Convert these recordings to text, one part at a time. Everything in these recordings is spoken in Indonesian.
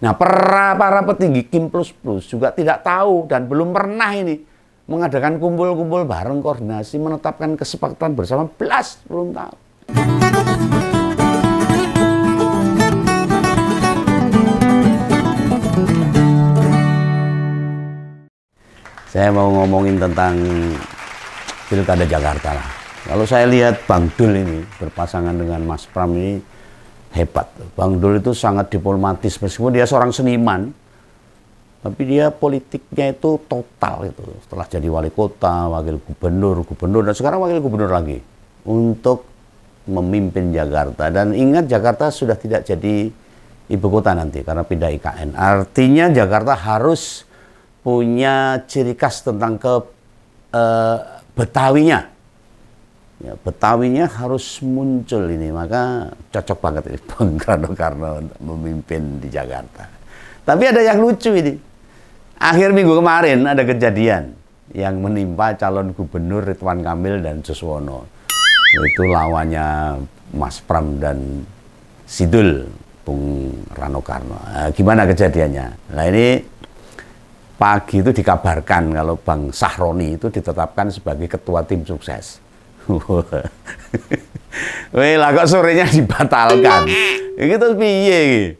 Nah, para petinggi Kim Plus Plus juga tidak tahu dan belum pernah ini mengadakan kumpul-kumpul bareng koordinasi menetapkan kesepakatan bersama, belas belum tahu. Saya mau ngomongin tentang Pilkada Jakarta lah. Kalau saya lihat Bang Dul ini berpasangan dengan Mas Pram ini hebat. Bang Dul itu sangat diplomatis meskipun dia seorang seniman, tapi dia politiknya itu total itu. Setelah jadi wali kota, wakil gubernur, dan sekarang wakil gubernur lagi untuk memimpin Jakarta. Dan ingat, Jakarta sudah tidak jadi ibu kota nanti karena pindah IKN. Artinya Jakarta harus punya ciri khas tentang Betawinya. Ya, Betawinya harus muncul ini, maka cocok banget ini Bang Rano Karno untuk memimpin di Jakarta. Tapi ada yang lucu ini. Akhir minggu kemarin ada kejadian yang menimpa calon gubernur Ridwan Kamil dan Suswono. Itu lawannya Mas Pram dan Sidul, Bung Rano Karno. Nah, gimana kejadiannya? Nah, ini pagi itu dikabarkan kalau Bang Sahroni itu ditetapkan sebagai ketua tim sukses. Weh lah, kok sorenya dibatalkan? Ini terus piye?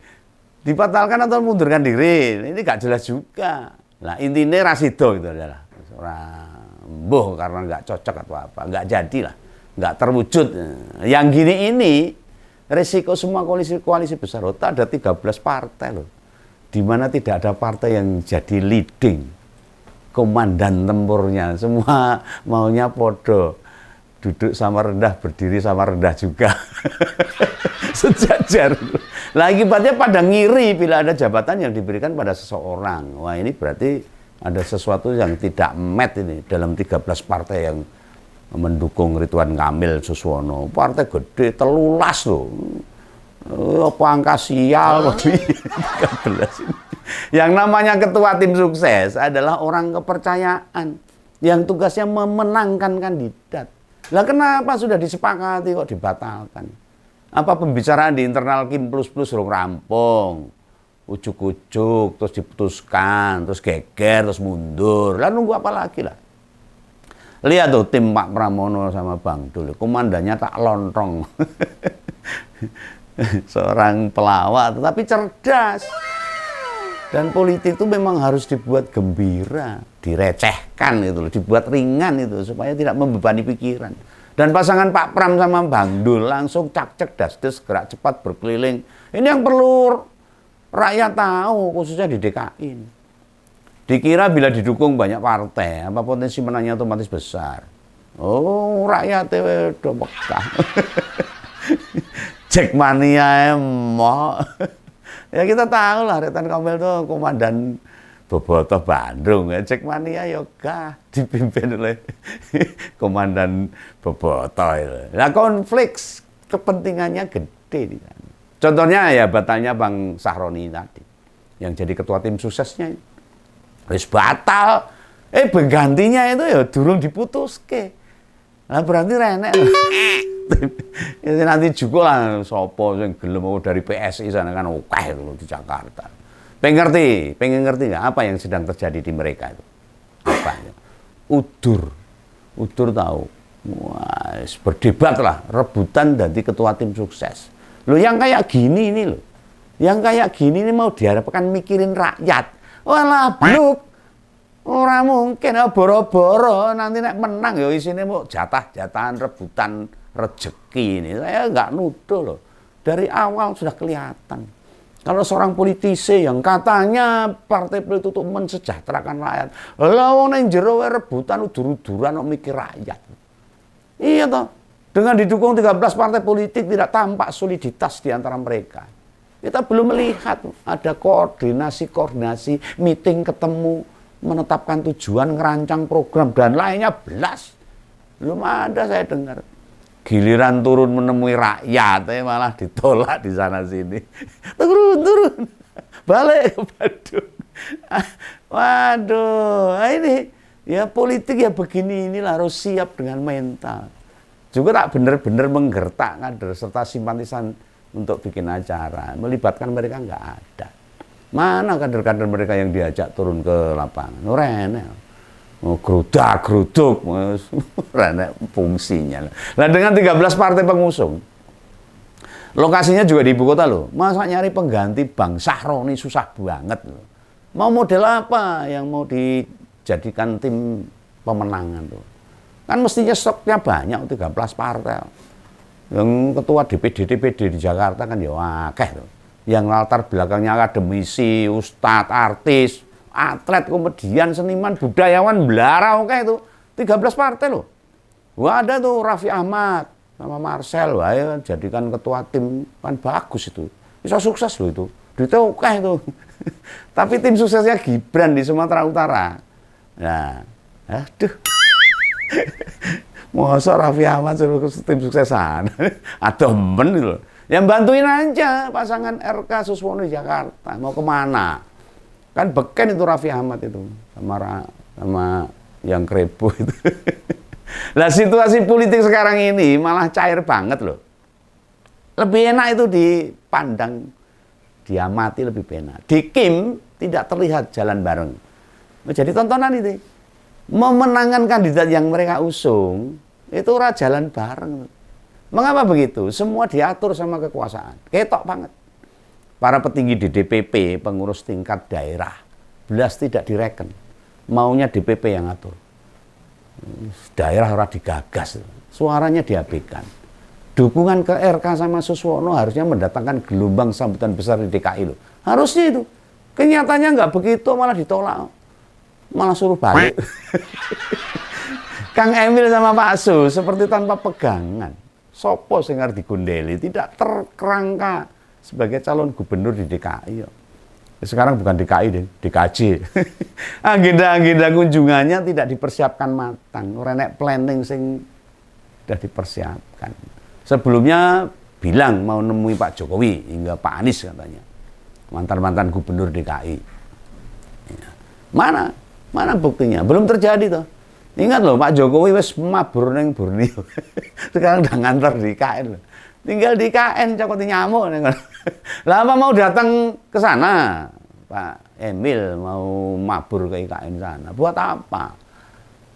Dibatalkan atau mundurkan diri? Ini gak jelas juga. Nah, intinya rasido gitu adalah orang mbuh karena nggak cocok atau apa, nggak jadilah, nggak terwujud. Yang gini ini resiko semua koalisi besar. Ada 13 partai loh, di mana tidak ada partai yang jadi leading, komandan tempurnya, semua maunya podo. Duduk sama rendah, berdiri sama rendah juga. Sejajar. Lah akibatnya pada ngiri bila ada jabatan yang diberikan pada seseorang. Wah, ini berarti ada sesuatu yang tidak met ini dalam 13 partai yang mendukung Ridwan Kamil, Suswono. Partai gede, telulas loh. Apa angka sial. 13 ini. Yang namanya ketua tim sukses adalah orang kepercayaan yang tugasnya memenangkan kandidat. Lah kenapa sudah disepakati kok dibatalkan? Apa pembicaraan di internal Kim Plus Plus rampung, ujuk-ujuk, terus diputuskan, terus geger, terus mundur. Lah nunggu apa lagi lah? Lihat tuh tim Pak Pramono sama Bang Dul, komandannya tak lontong. Seorang pelawak tetapi cerdas. Dan politik itu memang harus dibuat gembira, direcehkan itu, dibuat ringan itu supaya tidak membebani pikiran. Dan pasangan Pak Pram sama Bang Dul langsung cak-cek das-des, gerak cepat berkeliling. Ini yang perlu rakyat tahu, khususnya di DKI. Dikira bila didukung banyak partai, apa potensi menangnya otomatis besar. Oh, rakyat udah pekah. Jackmania emoh. Ya kita tahu lah Ridwan Kamil itu komandan Bobotoh Bandung. Jackmania yoga dipimpin oleh komandan Bobotoh itu. Nah, konflik kepentingannya gede. Contohnya ya batalnya Bang Sahroni tadi yang jadi ketua tim suksesnya. Wis batal. Penggantinya itu ya durung diputuske. Nah berarti renek. Ya, nanti juga lah sopo yang gelem dari PSI sana kan oke loh di Jakarta. Pengen ngerti nggak apa yang sedang terjadi di mereka itu? Apa? Udur tahu. Wah, berdebat lah, rebutan jadi ketua tim sukses. Loh yang kayak gini ini loh. Yang kayak gini ini mau diharapkan mikirin rakyat. Walah bluk. Orang mungkin boro-boro nanti nek menang ya isine mau jatah-jatahan rebutan rezeki ini. Saya nggak nuduh loh. Dari awal sudah kelihatan. Kalau seorang politisi yang katanya partai politik untuk mensejahterakan rakyat, lah wong nang jero rebutan udur-uduran kok mikir rakyat. Iya toh. Dengan didukung 13 partai politik tidak tampak soliditas di antara mereka. Kita belum melihat ada koordinasi, meeting ketemu, menetapkan tujuan, ngerancang program dan lainnya belas. Belum ada saya dengar. Giliran turun menemui rakyat, malah ditolak di sana sini. Turun, balik ke Bandung. Waduh, ini ya politik ya begini inilah harus siap dengan mental. Juga tak benar-benar menggertak kader serta simpatisan untuk bikin acara, melibatkan mereka nggak ada. Mana kader-kader mereka yang diajak turun ke lapangan? Rene. Gerudak-geruduk, rene fungsinya. Nah dengan 13 partai pengusung, lokasinya juga di ibu kota loh. Masa nyari pengganti Bang Sahroni susah banget loh. Mau model apa yang mau dijadikan tim pemenangan tuh? Kan mestinya stoknya banyak, 13 partai. Yang ketua DPD di Jakarta kan ya akeh tuh. Yang latar belakangnya akademisi, ustadz, artis, atlet, komedian, seniman, budayawan, belarang oke itu 13 partai loh. Wah ada tuh Raffi Ahmad sama Marcel, wah ya, jadikan ketua tim kan bagus itu, bisa sukses loh itu, duitnya oke itu. Tapi tim suksesnya Gibran di Sumatera Utara. Nah, aduh, masa Raffi Ahmad suruh tim suksesan, atau men gitu loh. Yang bantuin aja pasangan RK Suswono di Jakarta, mau kemana? Kan beken itu Raffi Ahmad itu sama yang Krebo itu. Nah situasi politik sekarang ini malah cair banget loh. Lebih enak itu dipandang, diamati lebih enak. Di Kim tidak terlihat jalan bareng. Jadi tontonan itu. Memenangkan kandidat yang mereka usung itu ora jalan bareng. Mengapa begitu? Semua diatur sama kekuasaan. Ketok banget. Para petinggi di DPP, pengurus tingkat daerah, belas tidak direken. Maunya DPP yang atur. Daerah ora digagas. Suaranya diabaikan. Dukungan ke RK sama Suswono harusnya mendatangkan gelombang sambutan besar di DKI loh. Harusnya itu. Kenyataannya nggak begitu, malah ditolak. Malah suruh balik. Kang Emil sama Pak Su seperti tanpa pegangan. Sopo sing arep digondeli, tidak terkerangka sebagai calon gubernur di DKI. Sekarang bukan DKI deh, DKJ. Agenda-agenda kunjungannya tidak dipersiapkan matang. Ora nek planning sing sudah dipersiapkan. Sebelumnya bilang mau nemui Pak Jokowi hingga Pak Anies katanya. Mantan-mantan gubernur DKI. Mana buktinya? Belum terjadi toh. Ingat loh, Pak Jokowi wis mabur neng Borneo. Sekarang udah ngantor di IKN loh. Tinggal di IKN cokoti nyamuk. Lah apa mau datang ke sana? Pak Emil mau mabur ke IKN sana. Buat apa?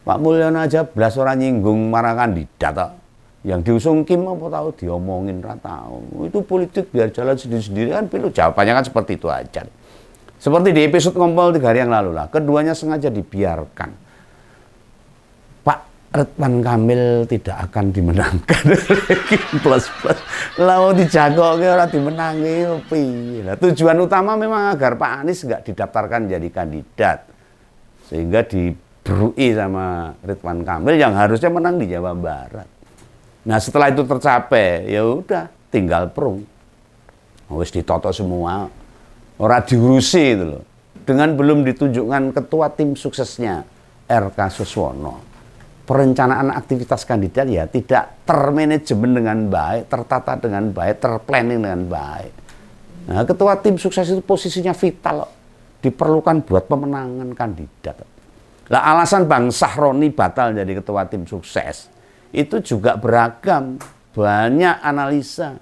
Pak Mulyono aja belas orang nyinggung marah kandidat. Yang diusung Kim apa tahu diomongin tahu. Itu politik biar jalan sendiri-sendiri kan pilu. Jawabannya kan seperti itu aja. Seperti di episode Ngompol 3 hari yang lalu lah. Keduanya sengaja dibiarkan. Ridwan Kamil tidak akan dimenangkan plus lalu dijagok orang dimenangi tujuan utama memang agar Pak Anies nggak didaftarkan jadi kandidat sehingga diberui sama Ridwan Kamil yang harusnya menang di Jawa Barat. Nah setelah itu tercapai ya udah tinggal perung wis ditoto semua orang diurusi itu loh dengan belum ditunjukkan ketua tim suksesnya RK Suswono. Perencanaan aktivitas kandidat ya tidak termanajemen dengan baik, tertata dengan baik, terplanning dengan baik. Nah, ketua tim sukses itu posisinya vital, diperlukan buat pemenangan kandidat. Lah alasan Bang Sahroni batal jadi ketua tim sukses itu juga beragam, banyak analisa.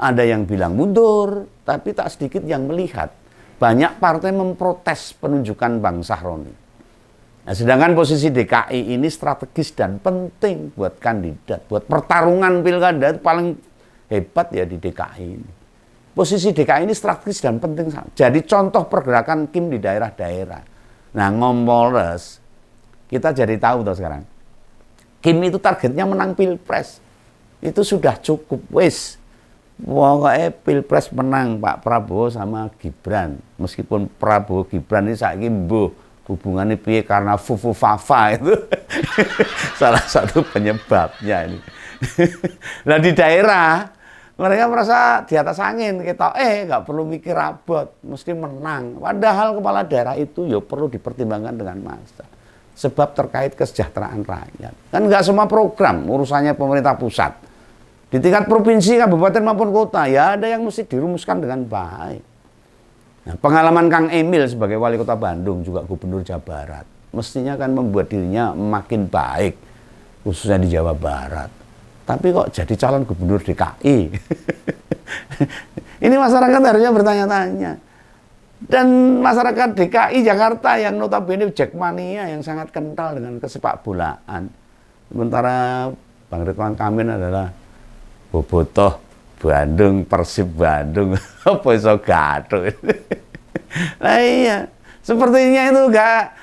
Ada yang bilang mundur, tapi tak sedikit yang melihat. Banyak partai memprotes penunjukan Bang Sahroni. Nah, sedangkan posisi DKI ini strategis dan penting buat kandidat, buat pertarungan pilkada itu paling hebat ya di DKI ini. Posisi DKI ini strategis dan penting. Jadi contoh pergerakan Kim di daerah-daerah. Nah, Ngompolres, kita jadi tahu tuh sekarang. Kim itu targetnya menang Pilpres. Itu sudah cukup, wis. Pokoknya Pilpres menang Pak Prabowo sama Gibran. Meskipun Prabowo Gibran ini saiki mbuh hubungannya piye karena fufu-fafa itu salah satu penyebabnya ini. Nah di daerah mereka merasa di atas angin, kita nggak perlu mikir abot, mesti menang. Padahal kepala daerah itu ya perlu dipertimbangkan dengan masa. Sebab terkait kesejahteraan rakyat. Kan nggak semua program urusannya pemerintah pusat. Di tingkat provinsi, kabupaten maupun kota ya ada yang mesti dirumuskan dengan baik. Nah, pengalaman Kang Emil sebagai wali kota Bandung juga gubernur Jawa Barat mestinya kan membuat dirinya makin baik khususnya di Jawa Barat. Tapi kok jadi calon gubernur DKI? Ini masyarakat harusnya bertanya-tanya. Dan masyarakat DKI Jakarta yang notabene Jackmania yang sangat kental dengan kesepak bolaan. Sementara Bang Ridwan Kamil adalah bobotoh Bandung, Persib Bandung, apa iso gathuk. Nah iya, sepertinya itu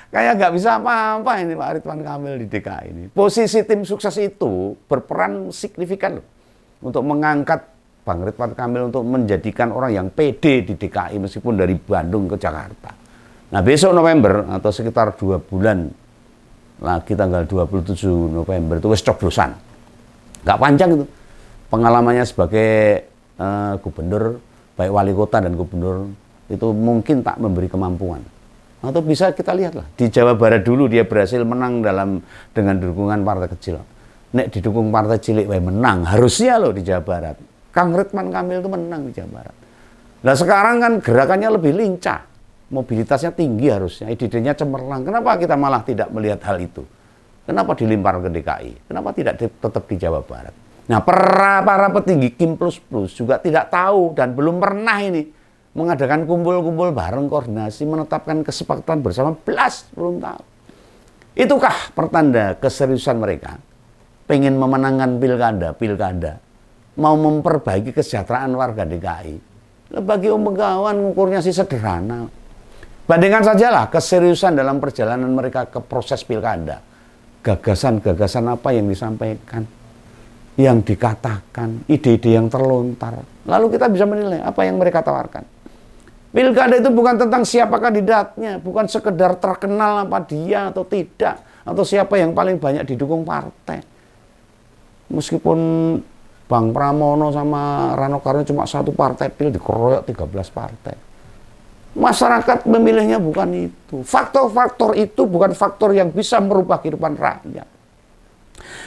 kayak bisa apa-apa ini Pak Ridwan Kamil di DKI ini. Posisi tim sukses itu berperan signifikan loh, untuk mengangkat Bang Ridwan Kamil untuk menjadikan orang yang pede di DKI meskipun dari Bandung ke Jakarta. Nah besok November atau sekitar 2 bulan lagi tanggal 27 November itu wis coblosan. Nggak panjang itu. Pengalamannya sebagai gubernur, baik wali kota dan gubernur, itu mungkin tak memberi kemampuan. Atau bisa kita lihatlah, di Jawa Barat dulu dia berhasil menang dengan dukungan partai kecil. Nek didukung partai cilik, menang. Harusnya loh di Jawa Barat. Kang Ridwan Kamil itu menang di Jawa Barat. Nah sekarang kan gerakannya lebih lincah. Mobilitasnya tinggi harusnya, ide-idenya cemerlang. Kenapa kita malah tidak melihat hal itu? Kenapa dilimpar ke DKI? Kenapa tidak tetap di Jawa Barat? Nah, para petinggi Kim Plus Plus juga tidak tahu dan belum pernah ini mengadakan kumpul-kumpul bareng koordinasi, menetapkan kesepakatan bersama, belum tahu. Itukah pertanda keseriusan mereka? Pengen memenangkan pilkada, mau memperbaiki kesejahteraan warga DKI. Bagi Om Begawan ngukurnya sih sederhana. Bandingkan sajalah keseriusan dalam perjalanan mereka ke proses pilkada. Gagasan-gagasan apa yang disampaikan, yang dikatakan, ide-ide yang terlontar. Lalu kita bisa menilai apa yang mereka tawarkan. Pilkada itu bukan tentang siapa kandidatnya, bukan sekedar terkenal apa dia atau tidak, atau siapa yang paling banyak didukung partai. Meskipun Bang Pramono sama Rano Karno cuma satu partai pil, dikeroyok 13 partai. Masyarakat memilihnya bukan itu. Faktor-faktor itu bukan faktor yang bisa merubah kehidupan rakyat.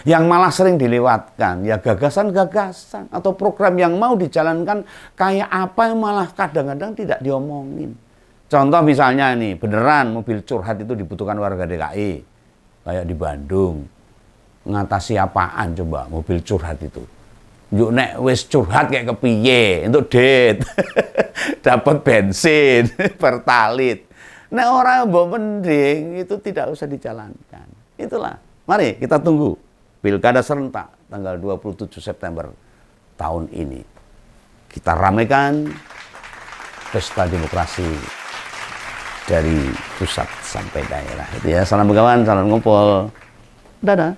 Yang malah sering dilewatkan, ya gagasan-gagasan atau program yang mau dijalankan kayak apa yang malah kadang-kadang tidak diomongin. Contoh misalnya ini, beneran mobil curhat itu dibutuhkan warga DKI. Kayak di Bandung. Ngatasi apaan coba mobil curhat itu? Yuk nek wis curhat kayak kepiye, untuk det. Dapat bensin, pertalit. Nek orang mbok mending itu tidak usah dijalankan. Itulah. Mari kita tunggu Pilkada serentak tanggal 27 September tahun ini. Kita ramaikan pesta demokrasi dari pusat sampai daerah. Itu ya, salam Begawan, salam ngumpul. Dadah.